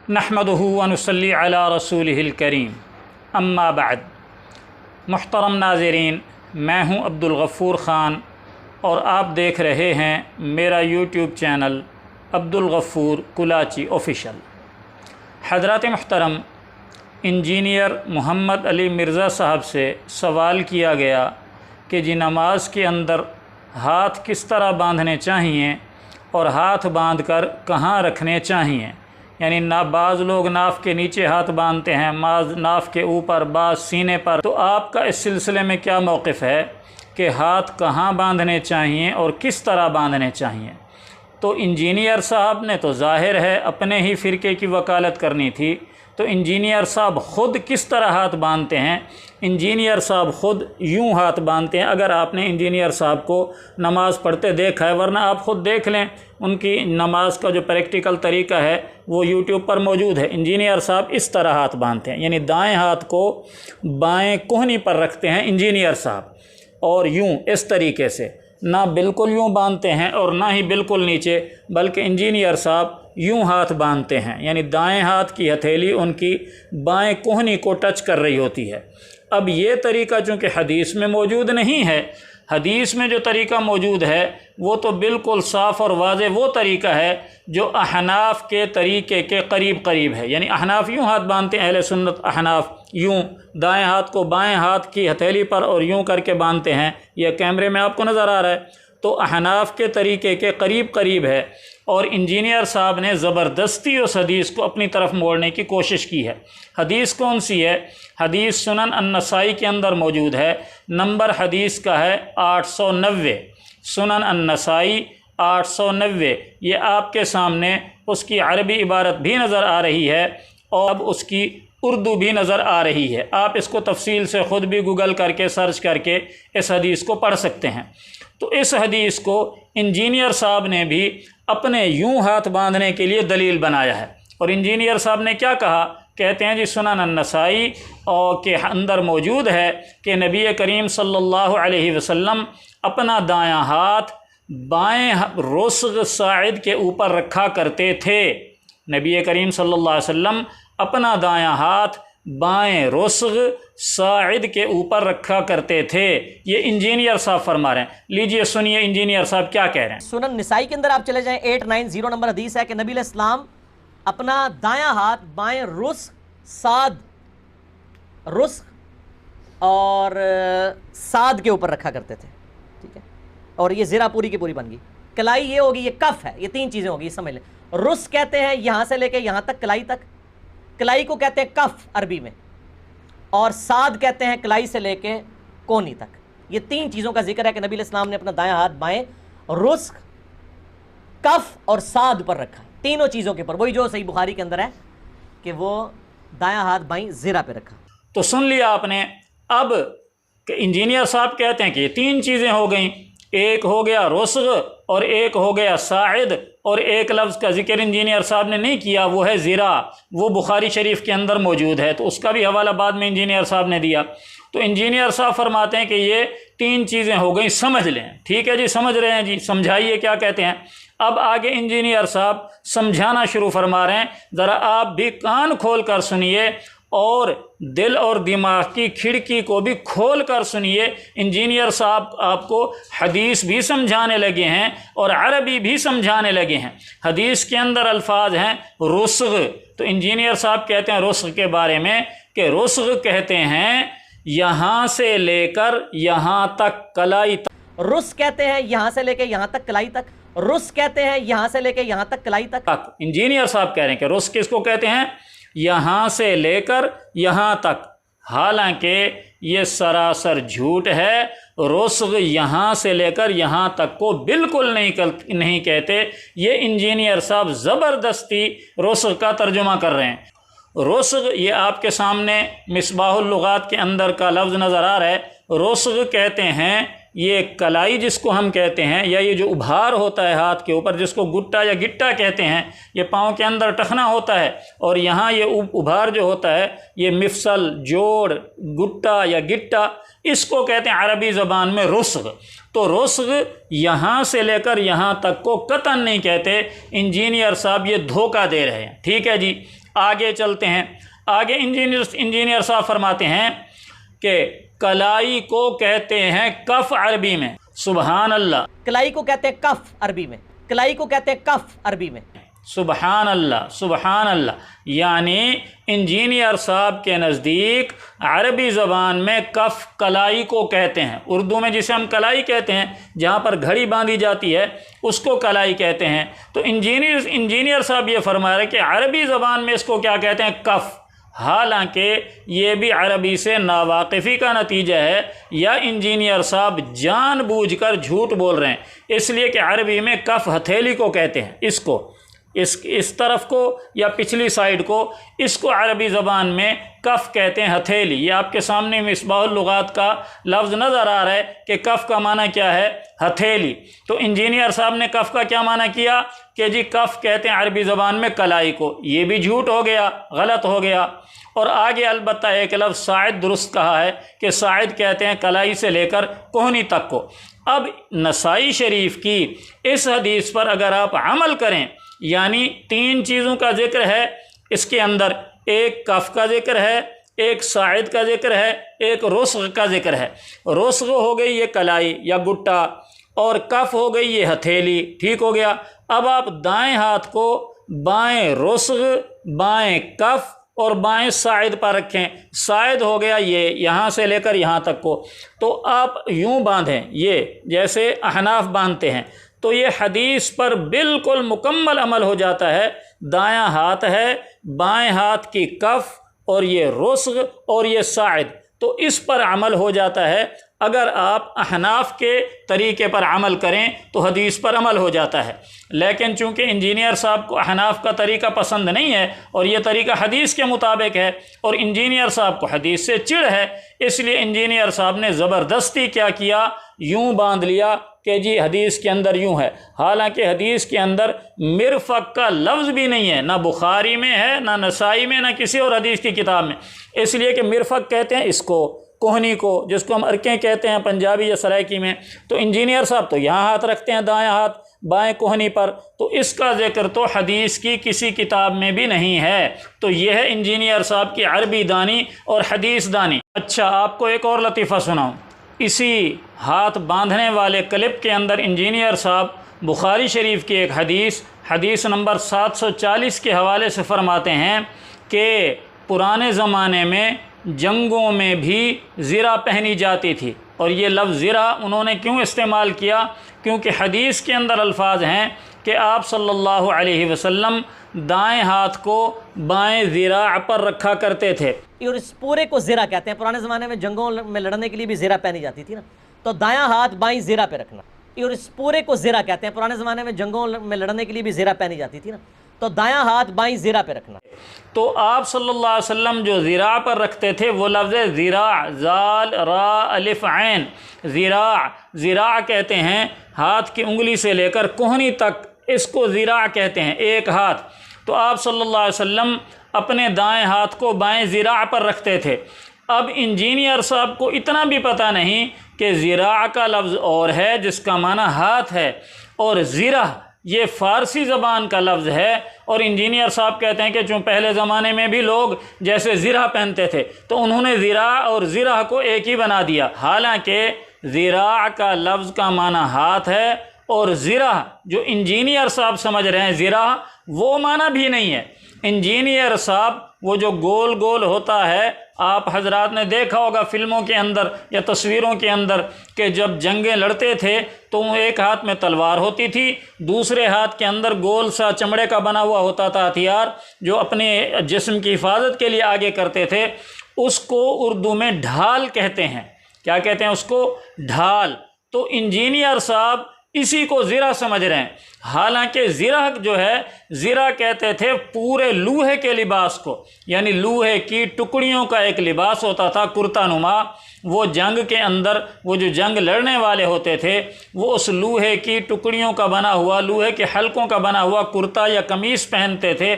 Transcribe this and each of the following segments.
नहमदुहु व नुसल्ली अला रसूलिहिल करीम, अम्मा बाद। मुहतरम नाज़रीन, मैं हूँ अब्दुल गफ़ूर ख़ान और आप देख रहे हैं मेरा YouTube channel Abdul Ghafoor Kulachi official. हज़रात मुहतरम, इंजीनियर मोहम्मद अली मिर्ज़ा साहब से सवाल किया गया कि जी नमाज के अंदर हाथ किस तरह बांधने चाहिए और हाथ बांधकर कहाँ रखने चाहिए। यानी बाज़ लोग नाफ़ के नीचे हाथ बांधते हैं, बाज़ नाफ़ के ऊपर, बाज़ सीने पर। तो आपका इस सिलसिले में क्या मौक़िफ़ है कि हाथ कहाँ बांधने चाहिए और किस तरह बांधने चाहिए। तो इंजीनियर साहब ने तो ज़ाहिर है अपने ही फ़िरके की वकालत करनी थी, तो इंजीनियर साहब ख़ुद किस तरह हाथ बांधते हैं। इंजीनियर साहब ख़ुद यूँ हाथ बांधते हैं। अगर आपने इंजीनियर साहब को नमाज़ पढ़ते देखा है, वरना आप ख़ुद देख लें, उनकी नमाज का जो प्रैक्टिकल तरीका है वो यूट्यूब पर मौजूद है। इंजीनियर साहब इस तरह हाथ बांधते हैं, यानी दाएं हाथ को बाएं कोहनी पर रखते हैं इंजीनियर साहब, और यूँ इस तरीके से, ना बिल्कुल यूँ बांधते हैं और ना ही बिल्कुल नीचे, बल्कि इंजीनियर साहब यूँ हाथ बांधते हैं, यानी दाएं हाथ की हथेली उनकी बाएं कोहनी को टच कर रही होती है। अब ये तरीका चूँकि हदीस में मौजूद नहीं है, हदीस में जो तरीका मौजूद है वो तो बिल्कुल साफ़ और वाज़े वो तरीका है जो अहनाफ के तरीके के करीब करीब है। यानी अहनाफ यूँ हाथ बांधते हैं, अहले सुन्नत अहनाफ यूँ दाएं हाथ को बाएं हाथ की हथेली पर और यूँ करके बांधते हैं। यह कैमरे में आपको नज़र आ रहा है। तो अहनाफ के तरीके के करीब करीब है, और इंजीनियर साहब ने ज़बरदस्ती उस हदीस को अपनी तरफ मोड़ने की कोशिश की है। हदीस कौन सी है? हदीस सुनन अन-नसाई के अंदर मौजूद है। नंबर हदीस का है 890, सुनन अन-नसाई 890। ये आपके सामने उसकी अरबी इबारत भी नज़र आ रही है और अब उसकी उर्दू भी नज़र आ रही है। आप इसको तफसील से ख़ुद भी गूगल करके सर्च करके इस हदीस को पढ़ सकते हैं। तो इस हदीस को इंजीनियर साहब ने भी अपने यूं हाथ बांधने के लिए दलील बनाया है। और इंजीनियर साहब ने क्या कहा? कहते हैं जी सुनन अन-नसाई और के अंदर मौजूद है कि नबी करीम सल्लल्लाहु अलैहि वसल्लम अपना दायां हाथ बाएं रुस्ग़ साइद के ऊपर रखा करते थे। नबी करीम सल्लल्लाहु अलैहि वसल्लम अपना दायां हाथ बाएं रुस्ग़ साइद के ऊपर रखा करते थे। ये इंजीनियर साहब फरमा रहे हैं। लीजिए सुनिए इंजीनियर साहब क्या कह रहे हैं। सुनन निसाई के अंदर आप चले जाएं, 890 नंबर हदीस है कि नबी इस्लाम अपना दायां हाथ बाएं रुस्ग़ साद और साद के ऊपर रखा करते थे। ठीक है, और ये ज़रा पूरी की पूरी बन गई। कलाई ये होगी, ये कफ है, ये तीन चीज़ें होगी, समझ लें। रुस्ग़ कहते हैं यहाँ से लेके यहाँ तक, कलाई तक। कलाई को कहते हैं कफ अरबी में, और साद कहते हैं कलाई से लेके कोहनी तक। ये तीन चीज़ों का जिक्र है कि नबी इस्लाम ने अपना दायां हाथ बाएं रुस्ग़, कफ और साद पर रखा। तीनों चीज़ों के ऊपर, वही जो सही बुखारी के अंदर है कि वो दायां हाथ बाएं ज़रा पे रखा। तो सुन लिया आपने। अब इंजीनियर साहब कहते हैं कि ये तीन चीज़ें हो गई, एक हो गया रुस्ग़ और एक हो गया साइद, और एक लफ्ज़ का जिक्र इंजीनियर साहब ने नहीं किया, वो है ज़िरा। वो बुखारी शरीफ के अंदर मौजूद है, तो उसका भी हवाला बाद में इंजीनियर साहब ने दिया। तो इंजीनियर साहब फरमाते हैं कि ये तीन चीज़ें हो गई, समझ लें। ठीक है जी, समझ रहे हैं जी, समझाइए क्या कहते हैं। अब आगे इंजीनियर साहब समझाना शुरू फरमा रहे हैं। ज़रा आप भी कान खोल कर सुनिए और दिल और दिमाग की खिड़की को भी खोल कर सुनिए। इंजीनियर साहब आपको हदीस भी समझाने लगे हैं और अरबी भी समझाने लगे हैं। हदीस के अंदर अल्फाज हैं रुस्ग़, तो इंजीनियर साहब कहते हैं रुस्ग़ के बारे में कि रुस्ग़ कहते हैं यहाँ से लेकर यहाँ तक, कलाई तक। रुस्ग़ कहते हैं यहाँ से लेके यहाँ तक, कलाई तक। रुस्ग़ कहते हैं यहाँ से लेके यहाँ तक, कलाई तक। इंजीनियर साहब कह रहे हैं कि रुस्ग़ किसको कहते हैं? यहाँ से लेकर यहाँ तक। हालांकि ये सरासर झूठ है। रुस्ग़ यहाँ से लेकर यहाँ तक को बिल्कुल नहीं कहते। ये इंजीनियर साहब ज़बरदस्ती रुस्ग़ का तर्जुमा कर रहे हैं। रुस्ग़ ये आपके सामने मिसबाहुल लुगात के अंदर का लफ्ज़ नज़र आ रहा है। रुस्ग़ कहते हैं ये कलाई जिसको हम कहते हैं, या ये जो उभार होता है हाथ के ऊपर जिसको गुट्टा या गिट्टा कहते हैं, ये पाँव के अंदर टखना होता है, और यहाँ ये उभार जो होता है ये मिफसल, जोड़, गुट्टा या गिट्टा, इसको कहते हैं अरबी ज़बान में रुस्ग़। तो रुस्ग़ यहाँ से लेकर यहाँ तक को कतन नहीं कहते। इंजीनियर साहब ये धोखा दे रहे हैं। ठीक है जी, आगे चलते हैं। आगे इंजीनियर साहब फरमाते हैं कि कलाई को कहते हैं कफ अरबी में। सुबहान अल्लाह। कलाई को कहते हैं कफ अरबी में, कलाई को कहते हैं कफ अरबी में। सुबहान अल्लाह, सुबहान अल्लाह। यानी इंजीनियर साहब के नज़दीक अरबी ज़बान में कफ़ कलाई को कहते हैं। उर्दू में जिसे हम कलाई कहते हैं, जहाँ पर घड़ी बांधी जाती है, उसको कलाई कहते हैं। तो इंजीनियर साहब ये फरमा रहे कि अरबी ज़बान में इसको क्या कहते हैं? कफ़। हालांकि ये भी अरबी से नावाकिफ़ी का नतीजा है, या इंजीनियर साहब जानबूझकर झूठ बोल रहे हैं, इसलिए कि अरबी में कफ़ हथेली को कहते हैं। इसको इस तरफ को या पिछली साइड को, इसको अरबी ज़बान में कफ़ कहते हैं, हथेली। ये आपके सामने मिसबाहुल लुगात का लफ्ज़ नज़र आ रहा है कि कफ़ का माना क्या है? हथेली। तो इंजीनियर साहब ने कफ़ का क्या माना किया कि जी कफ़ कहते हैं अरबी ज़बान में कलाई को। ये भी झूठ हो गया, गलत हो गया। और आगे अलबत्ता एक लफ्ज़ साइद दुरुस्त कहा है कि साइद कहते हैं कलाई से लेकर कोहनी तक को। अब नसाई शरीफ की इस हदीस पर अगर आप अमल करें, यानी 3 चीज़ों का ज़िक्र है इसके अंदर, एक कफ़ का ज़िक्र है, एक साइद का ज़िक्र है, एक रुस्ग़ का ज़िक्र है। रुस्ग़ हो गई ये कलाई या गुट्टा, और कफ़ हो गई ये हथेली। ठीक हो गया। अब आप दाएं हाथ को बाएं रुस्ग़, बाएं कफ़ और बाएं साइद पर रखें। साइद हो गया ये यहाँ से लेकर यहाँ तक को, तो आप यूँ बांधें, ये जैसे अहनाफ बांधते हैं। तो ये हदीस पर बिल्कुल मुकम्मल अमल हो जाता है। दायां हाथ है, बाएं हाथ की कफ़ और ये रुस्ग़ और ये साइद, तो इस पर अमल हो जाता है। अगर आप अहनाफ के तरीके पर अमल करें तो हदीस पर अमल हो जाता है। लेकिन चूंकि इंजीनियर साहब को अहनाफ का तरीका पसंद नहीं है और ये तरीका हदीस के मुताबिक है, और इंजीनियर साहब को हदीस से चिढ़ है, इसलिए इंजीनियर साहब ने ज़बरदस्ती क्या किया? यूँ बांध लिया कि जी हदीस के अंदर यूँ है। हालांकि हदीस के अंदर मिरफ़क़ का लफ्ज़ भी नहीं है, ना बुखारी में है, ना नसाई में, ना किसी और हदीस की किताब में। इसलिए कि मिरफ़क़ कहते हैं इसको, कोहनी को, जिसको हम अरकें कहते हैं पंजाबी या सराइकी में। तो इंजीनियर साहब तो यहाँ हाथ रखते हैं, दायां हाथ बाएं कोहनी पर, तो इसका ज़िक्र तो हदीस की किसी किताब में भी नहीं है। तो यह है इंजीनियर साहब की अरबी दानी और हदीस दानी। अच्छा, आपको एक और लतीफ़ा सुनाऊँ। इसी हाथ बांधने वाले क्लिप के अंदर इंजीनियर साहब बुखारी शरीफ की एक हदीस नंबर 740 के हवाले से फरमाते हैं कि पुराने ज़माने में जंगों में भी ज़िरा पहनी जाती थी। और ये लफ्ज़ ज़िरा उन्होंने क्यों इस्तेमाल किया? क्योंकि हदीस के अंदर अल्फाज हैं कि आप सल्लल्लाहु अलैहि वसल्लम दाएं हाथ को बाएं ज़िरा पर रखा करते थे। और इस पूरे को ज़िरा कहते हैं। पुराने ज़माने में जंगों में लड़ने के लिए भी ज़िरा पहनी जाती थी ना, तो दायां हाथ बाईं ज़िरा पे रखना। और इस पूरे को ज़िरा कहते हैं। पुराने ज़माने में जंगों में लड़ने के लिए भी ज़िरा पहनी जाती थी ना, तो दायां हाथ बाईं ज़िरा पे रखना। तो आप सल्लल्लाहु अलैहि वसल्लम जो ज़िरा पर रखते थे वो लफ्ज़ ज़िरा, ज़ाल रा अलिफ ऐन, ज़िरा कहते हैं। हाथ की उंगली से लेकर कोहनी तक इसको ज़िरा कहते हैं, एक हाथ। तो आप सल्लल्लाहु अलैहि वसल्लम अपने दाएं हाथ को बाएं ज़िरा पर रखते थे। अब इंजीनियर साहब को इतना भी पता नहीं कि ज़िरा का लफ्ज़ और है जिसका माना हाथ है, और ज़िरा ये फ़ारसी ज़बान का लफ्ज़ है। और इंजीनियर साहब कहते हैं कि जो पहले ज़माने में भी लोग जैसे ज़िरा पहनते थे, तो उन्होंने ज़िरा और ज़िरा को एक ही बना दिया। हालांकि ज़िरा का लफ्ज़ का माना हाथ है, और ज़िरा जो इंजीनियर साहब समझ रहे हैं ज़िरा, वो माना भी नहीं है। इंजीनियर साहब वो जो गोल गोल होता है, आप हजरात ने देखा होगा फिल्मों के अंदर या तस्वीरों के अंदर कि जब जंगें लड़ते थे तो एक हाथ में तलवार होती थी, दूसरे हाथ के अंदर गोल सा चमड़े का बना हुआ होता था हथियार, जो अपने जिस्म की हिफाजत के लिए आगे करते थे। उसको उर्दू में ढाल कहते हैं। क्या कहते हैं उसको? ढाल। तो इंजीनियर साहब इसी को ज़िरा समझ रहे हैं। हालांकि ज़िरा जो है, ज़िरा कहते थे पूरे लूहे के लिबास को, यानी लूहे की टुकड़ियों का एक लिबास होता था कुर्ता नुमा। वो जंग के अंदर वो जो जंग लड़ने वाले होते थे, वो उस लूहे की टुकड़ियों का बना हुआ, लूहे के हलकों का बना हुआ कुर्ता या कमीज़ पहनते थे,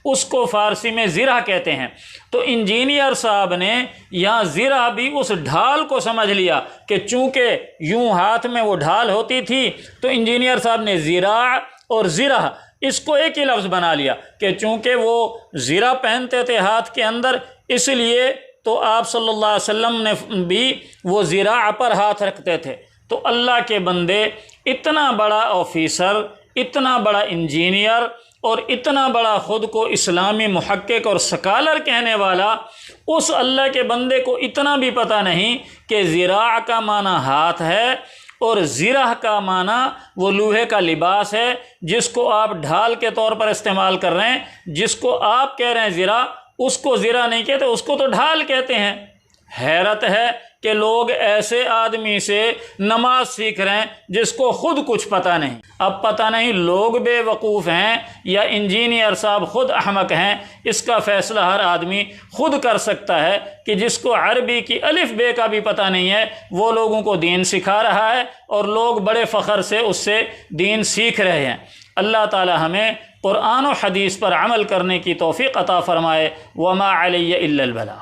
उसको फ़ारसी में ज़िरा कहते हैं। तो इंजीनियर साहब ने यहाँ ज़िरा भी उस ढाल को समझ लिया कि चूँकि यूँ हाथ में वो ढाल होती थी, तो इंजीनियर साहब ने ज़िरा और ज़िरा اس کو ایک ہی لفظ بنا لیا کہ چونکہ وہ زرہ پہنتے تھے ہاتھ کے اندر، اس لیے تو آپ صلی اللہ علیہ وسلم نے بھی وہ زراع پر ہاتھ رکھتے تھے۔ تو اللہ کے بندے، اتنا بڑا آفیسر، اتنا بڑا انجینئر اور اتنا بڑا خود کو اسلامی محقق اور سکالر کہنے والا، اس اللہ کے بندے کو اتنا بھی پتہ نہیں کہ زراع کا معنی ہاتھ ہے اور زرہ کا معنی وہ لوہے کا لباس ہے جس کو آپ ڈھال کے طور پر استعمال کر رہے ہیں۔ جس کو آپ کہہ رہے ہیں زرہ، اس کو زرہ نہیں کہتے، اس کو تو ڈھال کہتے ہیں۔ حیرت ہے کہ لوگ ایسے آدمی سے نماز سیکھ رہے ہیں جس کو خود کچھ پتہ نہیں۔ اب پتہ نہیں لوگ بے وقوف ہیں یا انجینئر صاحب خود احمق ہیں، اس کا فیصلہ ہر آدمی خود کر سکتا ہے کہ جس کو عربی کی الف بے کا بھی پتہ نہیں ہے وہ لوگوں کو دین سکھا رہا ہے اور لوگ بڑے فخر سے اس سے دین سیکھ رہے ہیں۔ اللہ تعالی ہمیں قرآن و حدیث پر عمل کرنے کی توفیق عطا فرمائے۔ وما علی الا البلاغ۔